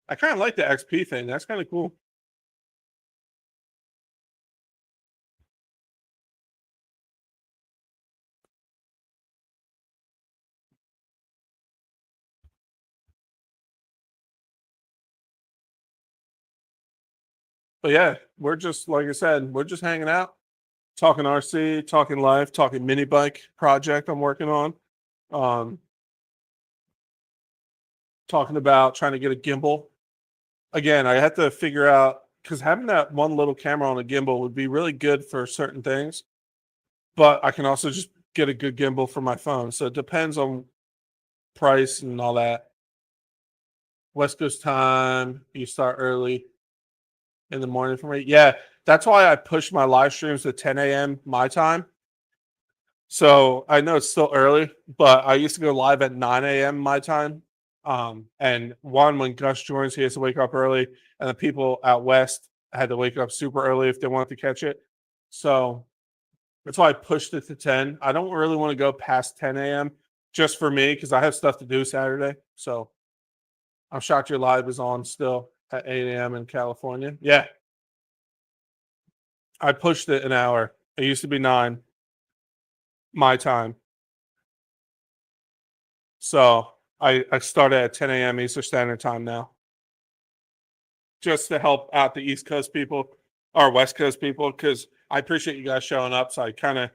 I kind of like the XP thing. That's kind of cool. But yeah, we're just like I said, we're just hanging out, talking RC, talking life, talking mini bike project I'm working on. Um, talking about trying to get a gimbal. Again, I have to figure out because having that one little camera on a gimbal would be really good for certain things, but I can also just get a good gimbal for my phone. So it depends on price and all that. West Coast time, you start early in the morning for me. Yeah, that's why I push my live streams to 10 a.m. my time. So I know it's still early, but I used to go live at 9 a.m. my time. And one, when Gus joins, he has to wake up early, and the people out west had to wake up super early if they wanted to catch it. So that's why I pushed it to 10. I don't really want to go past 10 a.m. just for me because I have stuff to do Saturday. So I'm shocked your live is on still at 8 a.m. in California. Yeah, I pushed it an hour. It used to be 9 my time. So I started at 10 a.m. Eastern Standard Time now, just to help out the East Coast people or West Coast people, because I appreciate you guys showing up. So I kind of,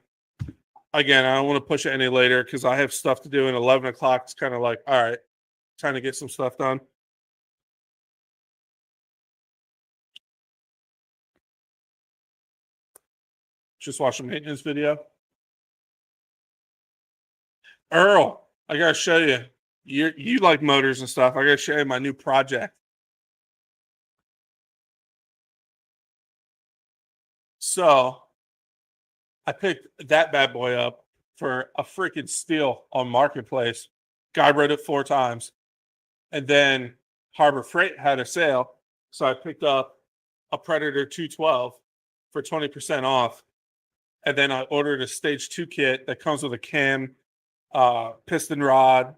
again, I don't want to push it any later because I have stuff to do. And 11 o'clock is kind of like, all right, trying to get some stuff done. Just watch a maintenance video. Earl, I gotta show you. You like motors and stuff. I gotta show you my new project. So I picked that bad boy up for a freaking steal on Marketplace. Guy wrote it 4 times. And then Harbor Freight had a sale. So I picked up a Predator 212 for 20% off. And then I ordered a stage 2 kit that comes with a cam, piston rod,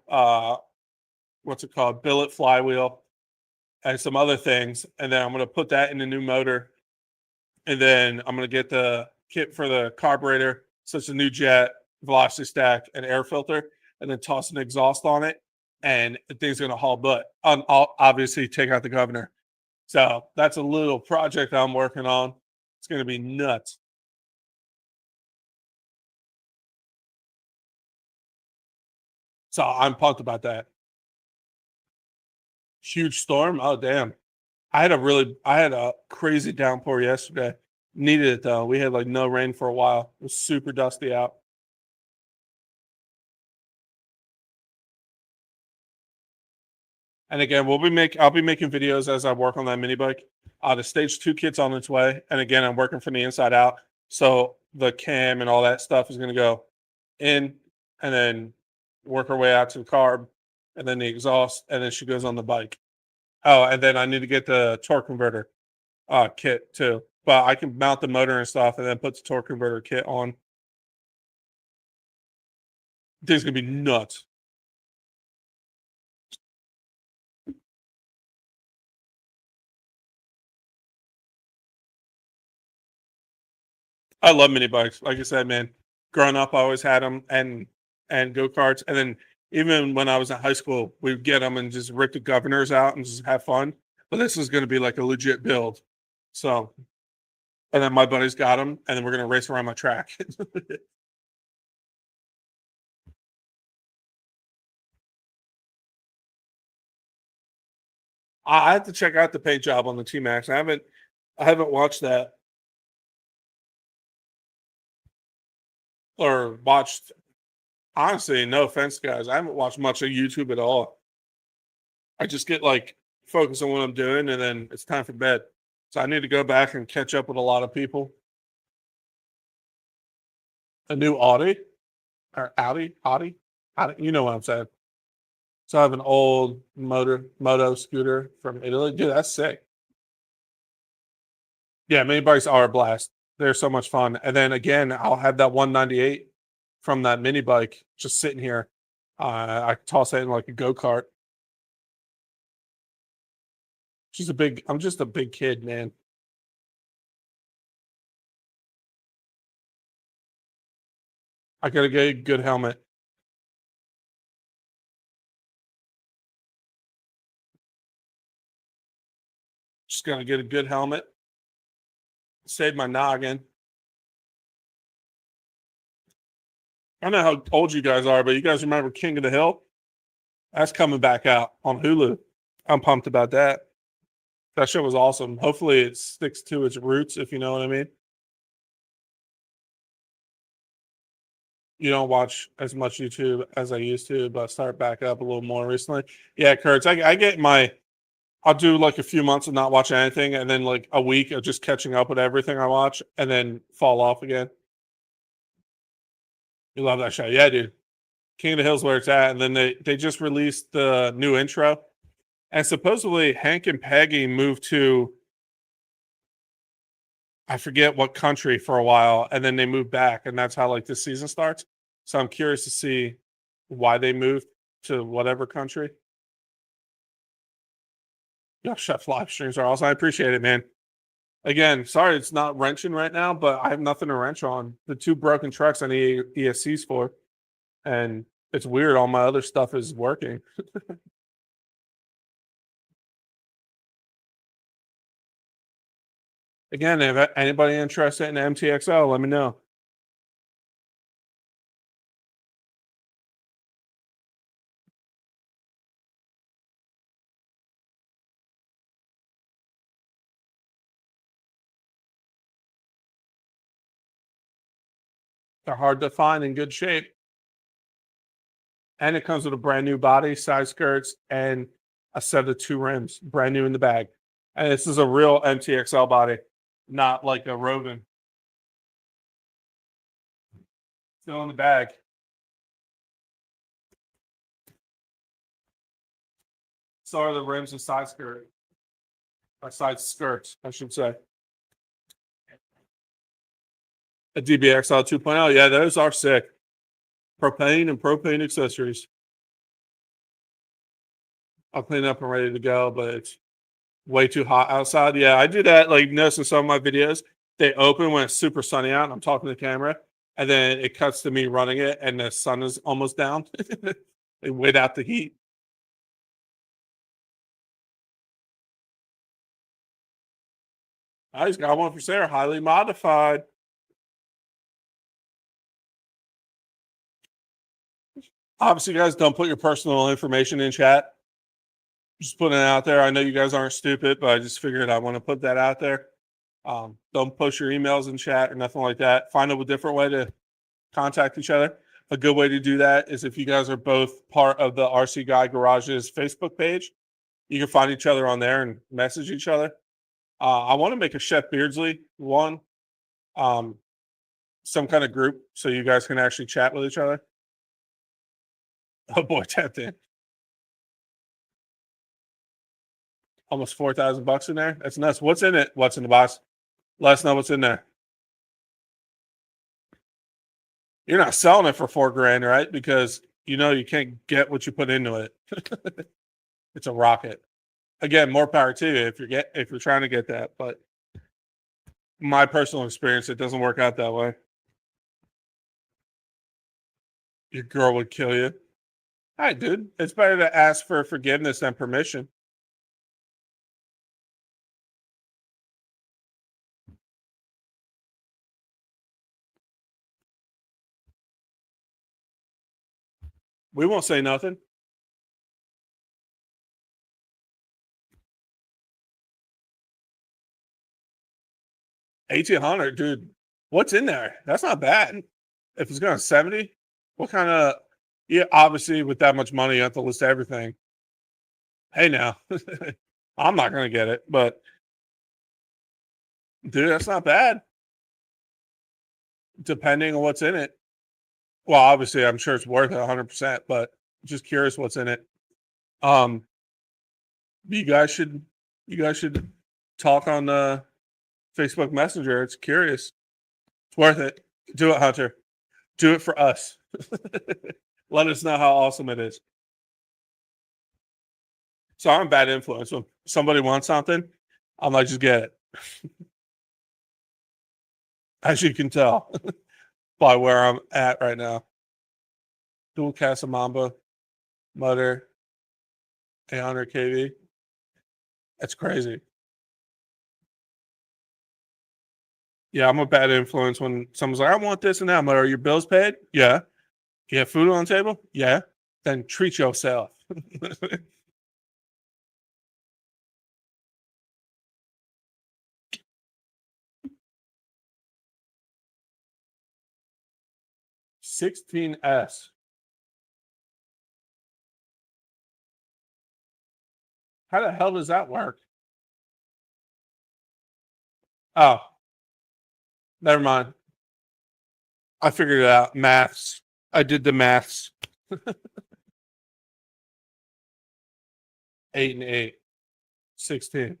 what's it called? Billet flywheel, and some other things. And then I'm going to put that in the new motor. And then I'm going to get the kit for the carburetor. So it's a new jet, velocity stack, and air filter, and then toss an exhaust on it. And the thing's going to haul butt. I'll obviously take out the governor. So that's a little project I'm working on. It's going to be nuts. So I'm pumped about that. Huge storm. Oh, damn. I had a crazy downpour yesterday. Needed it though. We had like no rain for a while. It was super dusty out. And again, I'll be making videos as I work on that mini bike. The stage 2 kit's on its way. And again, I'm working from the inside out. So the cam and all that stuff is gonna go in and then work her way out to the carb and then the exhaust, and then she goes on the bike. Oh, and then I need to get the torque converter kit too. But I can mount the motor and stuff and then put the torque converter kit on. Thing's gonna be nuts. I love mini bikes. Like I said, man, growing up, I always had them and go karts. And then even when I was in high school, we'd get them and just rip the governors out and just have fun. But this is going to be like a legit build. So, and then my buddies got them, and then we're going to race around my track. I have to check out the paint job on the T Max. I haven't watched that or watched. Honestly, no offense, guys, I haven't watched much of YouTube at all. I just get like focused on what I'm doing, and then it's time for bed. So I need to go back and catch up with a lot of people. A new Audi or Audi, you know what I'm saying. So I have an old moto scooter from Italy. Dude, that's sick. Yeah, mini bikes are a blast. They're so much fun. And then again, I'll have that 198 from that mini bike just sitting here. I toss it in like a go kart. I'm just a big kid, man. I gotta get a good helmet. Just gotta get a good helmet Saved my noggin. I don't know how old you guys are, but you guys remember King of the Hill? That's coming back out on Hulu. I'm pumped about that. That show was awesome. Hopefully it sticks to its roots, if you know what I mean. You don't watch as much YouTube as I used to, but I start back up a little more recently. Yeah, Kurtz, I get my I'll do like a few months of not watching anything and then like a week of just catching up with everything I watch and then fall off again. You love that show. Yeah, dude. King of the Hill's where it's at. And then they just released the new intro. And supposedly Hank and Peggy moved to I forget what country for a while, and then they moved back, and that's how like this season starts. So I'm curious to see why they moved to whatever country. Yeah, chef live streams are awesome. I appreciate it, man. Again, sorry it's not wrenching right now, but I have nothing to wrench on. The two broken trucks I need ESCs for, and it's weird. All my other stuff is working. Again, if anybody interested in MTXL, let me know. They're hard to find in good shape. And it comes with a brand new body, side skirts, and a set of two rims, brand new in the bag. And this is a real MTXL body, not like a Rogan. Still in the bag. So are the rims and side skirt, or side skirts, I should say. A DBXL 2.0. Yeah, those are sick. Propane and propane accessories. I'll clean up and ready to go, but it's way too hot outside. Yeah, I do that. Like, notice in some of my videos, they open when it's super sunny out and I'm talking to the camera, and then it cuts to me running it and the sun is almost down. They wait out the heat. I just got one for sale, highly modified. Obviously, guys, don't put your personal information in chat. Just putting it out there. I know you guys aren't stupid, but I just figured I want to put that out there. Don't post your emails in chat or nothing like that. Find a different way to contact each other. A good way to do that is if you guys are both part of the RC Guy Garage's Facebook page, you can find each other on there and message each other. I want to make a Chef Beardsley one, um, some kind of group so you guys can actually chat with each other. Oh boy, tapped in. Almost $4,000 in there. That's nuts. What's in it? What's in the box? Let us know what's in there. You're not selling it for $4,000, right? Because you know you can't get what you put into it. It's a rocket. Again, more power to you if you're trying to get that. But my personal experience, it doesn't work out that way. Your girl would kill you. All right, dude. It's better to ask for forgiveness than permission. We won't say nothing. 1,800, dude. What's in there? That's not bad. If it's going to 70, what kind of? Yeah, obviously with that much money, you have to list everything. Hey, now, I'm not going to get it, but dude, that's not bad. Depending on what's in it. Well, obviously, I'm sure it's worth it 100%, but just curious what's in it. Um, you guys should talk on Facebook Messenger. It's curious. It's worth it. Do it, Hunter. Do it for us. Let us know how awesome it is. So I'm a bad influence. When somebody wants something, I'm like, just get it. As you can tell by where I'm at right now. Dual Casa Mamba, Mutter, 800 kV. That's crazy. Yeah, I'm a bad influence when someone's like, I want this and that. I'm like, are your bills paid? Yeah. You have food on the table? Yeah. Then treat yourself. 16S. How the hell does that work? Oh, never mind. I figured it out. Maths. I did the maths. 8 and 8. 16.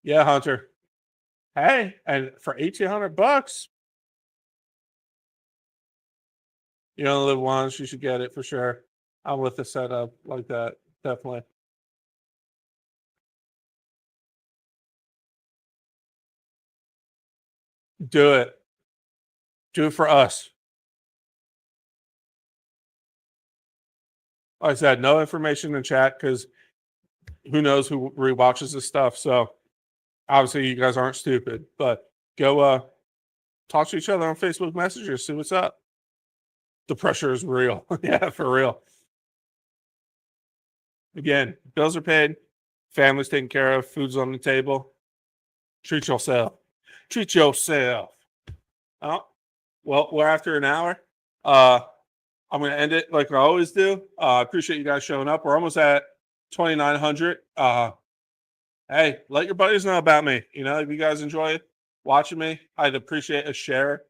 Yeah, Hunter. Hey, and for $1,800, you only live once. You should get it for sure. I'm with the setup like that. Definitely. Do it. Do it for us. Like I said, no information in chat because who knows who rewatches this stuff. So obviously you guys aren't stupid, but go talk to each other on Facebook Messenger, see what's up. The pressure is real. Yeah, for real. Again, bills are paid, family's taken care of, food's on the table. Treat yourself. Treat yourself. Oh, well, we're after an hour. Uh, I'm going to end it like I always do. I appreciate you guys showing up. We're almost at 2,900. Hey, let your buddies know about me. You know, if you guys enjoy watching me, I'd appreciate a share.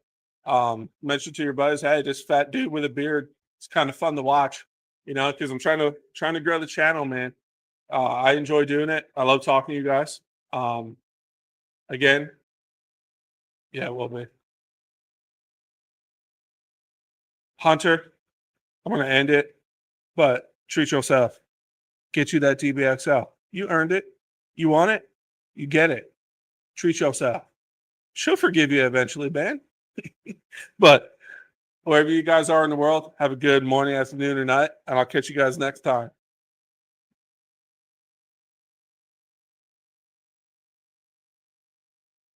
Mention to your buddies, hey, this fat dude with a beard. It's kind of fun to watch. You know, because I'm trying to grow the channel, man. I enjoy doing it. I love talking to you guys. Um, again, yeah, well, man. Hunter, I'm going to end it, but treat yourself. Get you that DBXL. You earned it. You want it. You get it. Treat yourself. She'll forgive you eventually, man. But wherever you guys are in the world, have a good morning, afternoon, or night, and I'll catch you guys next time.